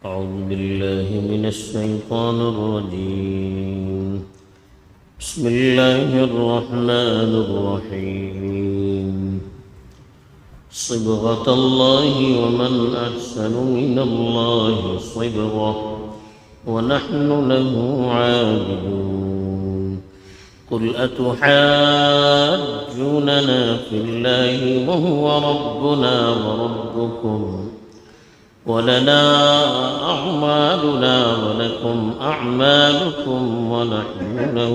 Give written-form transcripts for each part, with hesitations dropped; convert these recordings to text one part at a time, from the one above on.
أعوذ بالله من الشيطان الرجيم. بسم الله الرحمن الرحيم. صبغة الله ومن أحسن من الله صبغة ونحن له عابدون. قل أتحاجوننا في الله وهو ربنا وربكم ولنا أعمالنا ولكم أعمالكم ونحن له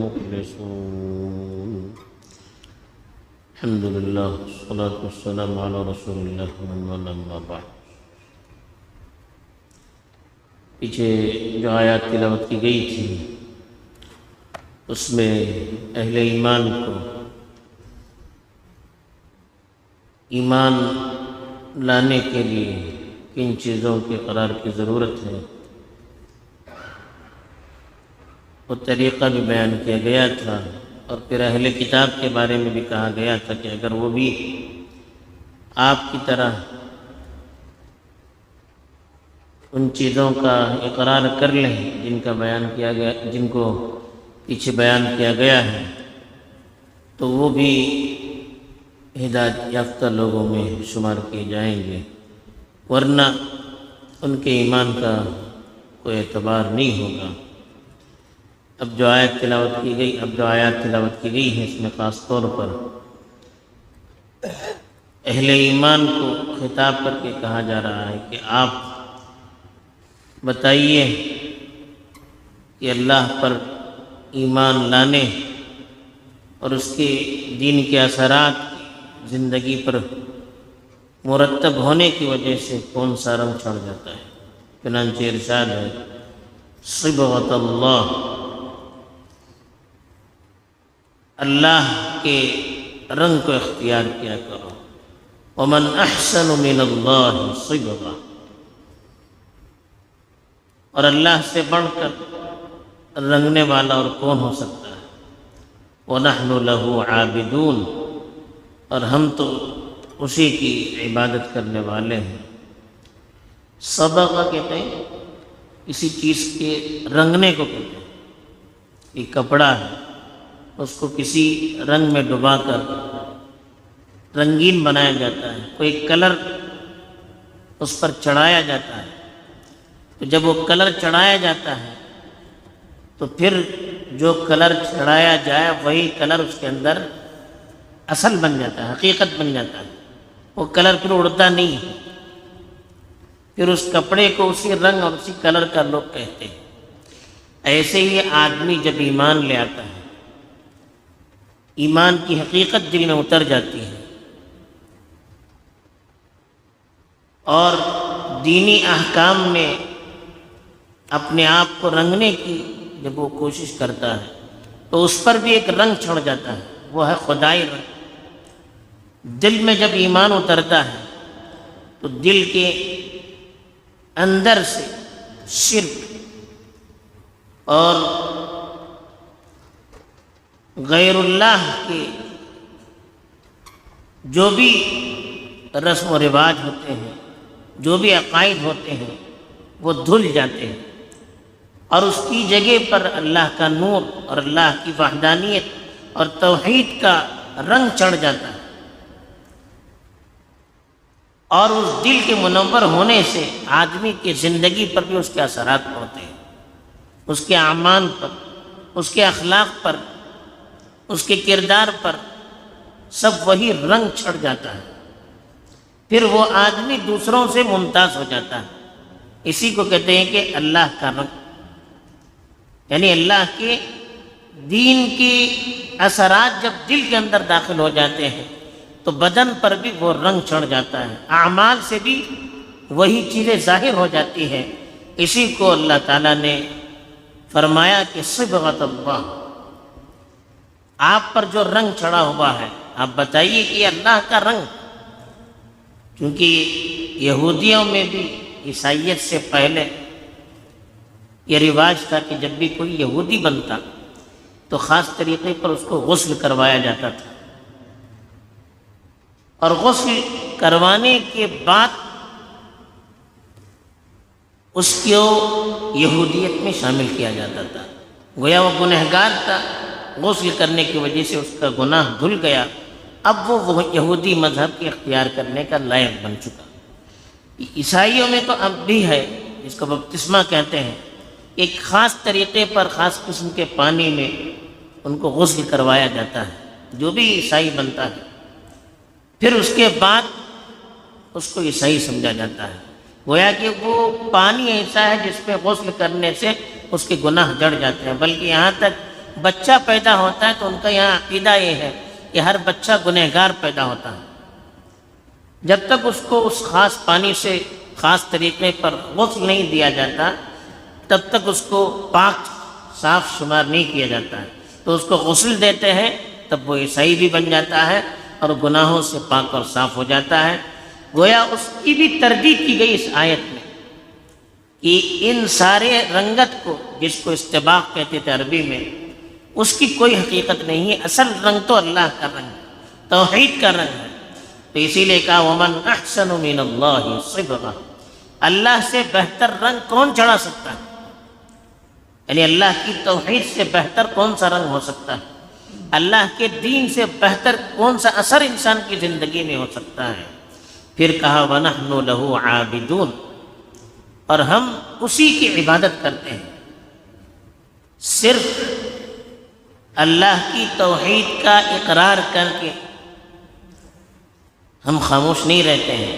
مخلصون. الحمد لله والصلاة والسلام على رسول الله أما بعد. پیچھے جو آیات تلاوت کی گئی تھی اس میں اہل ایمان کو ایمان لانے کے لیے کن چیزوں کے قرار کی ضرورت ہے وہ طریقہ بھی بیان کیا گیا تھا، اور پھر اہل کتاب کے بارے میں بھی کہا گیا تھا کہ اگر وہ بھی آپ کی طرح ان چیزوں کا اقرار کر لیں جن کا بیان کیا گیا، جن کو پیچھے بیان کیا گیا ہے، تو وہ بھی ہدایت یافتہ لوگوں میں شمار کیے جائیں گے، ورنہ ان کے ایمان کا کوئی اعتبار نہیں ہوگا. اب جو آیات تلاوت کی گئی ہے اس میں خاص طور پر اہل ایمان کو خطاب کر کے کہا جا رہا ہے کہ آپ بتائیے کہ اللہ پر ایمان لانے اور اس کے دین کے اثرات زندگی پر مرتب ہونے کی وجہ سے کون سا رنگ چڑھ جاتا ہے. چنانچہ ارشاد ہے صبغۃ اللہ، اللہ کے رنگ کو اختیار کیا کرو. ومن احسن من اللہ صبغہ، اور اللہ سے بڑھ کر رنگنے والا اور کون ہو سکتا ہے. وَنَحْنُ لَهُ عَابِدُونَ، اور ہم تو اسی کی عبادت کرنے والے ہیں. صبغہ کہتے ہیں کسی چیز کے رنگنے کو کہتے ہیں. یہ کپڑا ہے، اس کو کسی رنگ میں ڈبا کر رنگین بنایا جاتا ہے، کوئی کلر اس پر چڑھایا جاتا ہے. تو جب وہ کلر چڑھایا جاتا ہے تو پھر جو کلر چڑھایا جائے وہی کلر اس کے اندر اصل بن جاتا ہے، حقیقت بن جاتا ہے. وہ کلر پھر اڑتا نہیں ہے، پھر اس کپڑے کو اسی رنگ اور اسی کلر کا لوگ کہتے ہیں. ایسے ہی آدمی جب ایمان لے آتا ہے، ایمان کی حقیقت دل میں اتر جاتی ہے اور دینی احکام میں اپنے آپ کو رنگنے کی جب وہ کوشش کرتا ہے تو اس پر بھی ایک رنگ چھڑ جاتا ہے، وہ ہے خدائی رنگ. دل میں جب ایمان اترتا ہے تو دل کے اندر سے شرک اور غیر اللہ کے جو بھی رسم و رواج ہوتے ہیں، جو بھی عقائد ہوتے ہیں، وہ دھل جاتے ہیں، اور اس کی جگہ پر اللہ کا نور اور اللہ کی وحدانیت اور توحید کا رنگ چڑھ جاتا ہے. اور اس دل کے منور ہونے سے آدمی کی زندگی پر بھی اس کے اثرات پڑتے ہیں، اس کے اعمال پر، اس کے اخلاق پر، اس کے کردار پر سب وہی رنگ چھڑ جاتا ہے. پھر وہ آدمی دوسروں سے ممتاز ہو جاتا ہے. اسی کو کہتے ہیں کہ اللہ کا رنگ، یعنی اللہ کے دین کے اثرات جب دل کے اندر داخل ہو جاتے ہیں تو بدن پر بھی وہ رنگ چڑھ جاتا ہے، اعمال سے بھی وہی چیزیں ظاہر ہو جاتی ہیں. اسی کو اللہ تعالیٰ نے فرمایا کہ صبغۃ اللہ، آپ پر جو رنگ چڑھا ہوا ہے آپ بتائیے کہ یہ اللہ کا رنگ. کیونکہ یہودیوں میں بھی عیسائیت سے پہلے یہ رواج تھا کہ جب بھی کوئی یہودی بنتا تو خاص طریقے پر اس کو غسل کروایا جاتا تھا، اور غسل کروانے کے بعد اس کو یہودیت میں شامل کیا جاتا تھا. گویا وہ گنہگار تھا، غسل کرنے کی وجہ سے اس کا گناہ دھل گیا، اب وہ یہودی مذہب کے اختیار کرنے کا لائق بن چکا. عیسائیوں میں تو اب بھی ہے، جس کو بپتسمہ کہتے ہیں، ایک خاص طریقے پر خاص قسم کے پانی میں ان کو غسل کروایا جاتا ہے. جو بھی عیسائی بنتا ہے پھر اس کے بعد اس کو عیسائی سمجھا جاتا ہے. گویا کہ وہ پانی ایسا ہے جس پہ غسل کرنے سے اس کے گناہ جڑ جاتے ہیں. بلکہ یہاں تک بچہ پیدا ہوتا ہے تو ان کا یہاں عقیدہ یہ ہے کہ ہر بچہ گنہگار پیدا ہوتا ہے. جب تک اس کو اس خاص پانی سے خاص طریقے پر غسل نہیں دیا جاتا تب تک اس کو پاک صاف شمار نہیں کیا جاتا ہے. تو اس کو غسل دیتے ہیں تب وہ عیسائی بھی بن جاتا ہے اور گناہوں سے پاک اور صاف ہو جاتا ہے. گویا اس کی بھی تردید کی گئی اس آیت میں کہ ان سارے رنگت کو، جس کو استباق کہتے تھے عربی میں، اس کی کوئی حقیقت نہیں ہے. اصل رنگ تو اللہ کا رنگ ہے، توحید کا رنگ ہے. تو اسی لیے کہا وَمَنْ أَحْسَنُ مِنَ اللَّهِ صِبْغًا، اللہ سے بہتر رنگ کون چڑھا سکتا ہے؟ یعنی اللہ کی توحید سے بہتر کون سا رنگ ہو سکتا ہے؟ اللہ کے دین سے بہتر کون سا اثر انسان کی زندگی میں ہو سکتا ہے؟ پھر کہا وَنَحْنُ لَهُ عَابِدُونَ، اور ہم اسی کی عبادت کرتے ہیں. صرف اللہ کی توحید کا اقرار کر کے ہم خاموش نہیں رہتے ہیں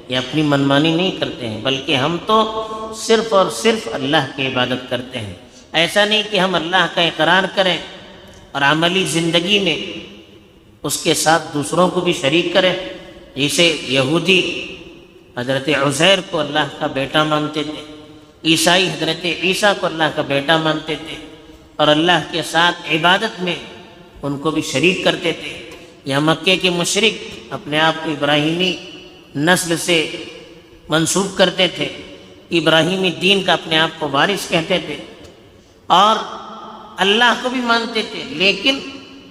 یا اپنی منمانی نہیں کرتے ہیں، بلکہ ہم تو صرف اور صرف اللہ کی عبادت کرتے ہیں. ایسا نہیں کہ ہم اللہ کا اقرار کریں اور عملی زندگی میں اس کے ساتھ دوسروں کو بھی شریک کریں. جیسے یہودی حضرت عزیر کو اللہ کا بیٹا مانتے تھے، عیسائی حضرت عیسیٰ کو اللہ کا بیٹا مانتے تھے اور اللہ کے ساتھ عبادت میں ان کو بھی شریک کرتے تھے. یا مکے کے مشرک اپنے آپ کو ابراہیمی نسل سے منسوب کرتے تھے، ابراہیمی دین کا اپنے آپ کو وارث کہتے تھے اور اللہ کو بھی مانتے تھے، لیکن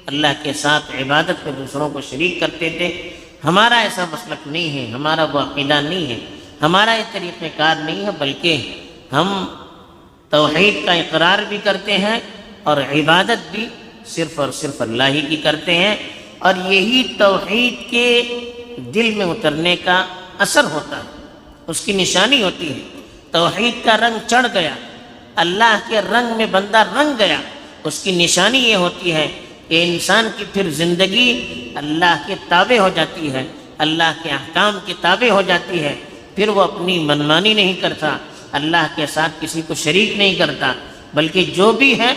اللہ کے ساتھ عبادت میں دوسروں کو شریک کرتے تھے. ہمارا ایسا مسلک نہیں ہے، ہمارا وہ عقیدہ نہیں ہے، ہمارا یہ طریقہ کار نہیں ہے، بلکہ ہم توحید کا اقرار بھی کرتے ہیں اور عبادت بھی صرف اور صرف اللہ ہی کی کرتے ہیں. اور یہی توحید کے دل میں اترنے کا اثر ہوتا ہے، اس کی نشانی ہوتی ہے. توحید کا رنگ چڑھ گیا، اللہ کے رنگ میں بندہ رنگ گیا، اس کی نشانی یہ ہوتی ہے کہ انسان کی پھر زندگی اللہ کے تابع ہو جاتی ہے، اللہ کے احکام کے تابع ہو جاتی ہے. پھر وہ اپنی منمانی نہیں کرتا، اللہ کے ساتھ کسی کو شریک نہیں کرتا، بلکہ جو بھی ہے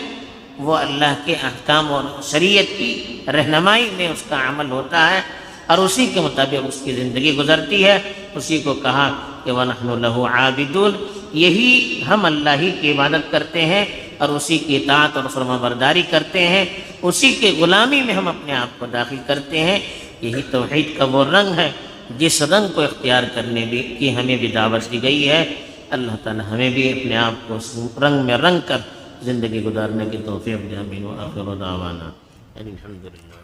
وہ اللہ کے احکام اور شریعت کی رہنمائی میں اس کا عمل ہوتا ہے اور اسی کے مطابق اس کی زندگی گزرتی ہے. اسی کو کہا کہ وَنَحْنُ لَهُ عَابِدُونَ، یہی ہم اللہ ہی کی عبادت کرتے ہیں اور اسی کی اطاعت اور فرما برداری کرتے ہیں، اسی کے غلامی میں ہم اپنے آپ کو داخل کرتے ہیں. یہی توحید کا وہ رنگ ہے جس رنگ کو اختیار کرنے کی ہمیں بھی دعوت دی گئی ہے. اللہ تعالی ہمیں بھی اپنے آپ کو اس رنگ میں رنگ کر زندگی گزارنے کی توفیق دے. آمین. وآخر دعوانا الحمدللہ.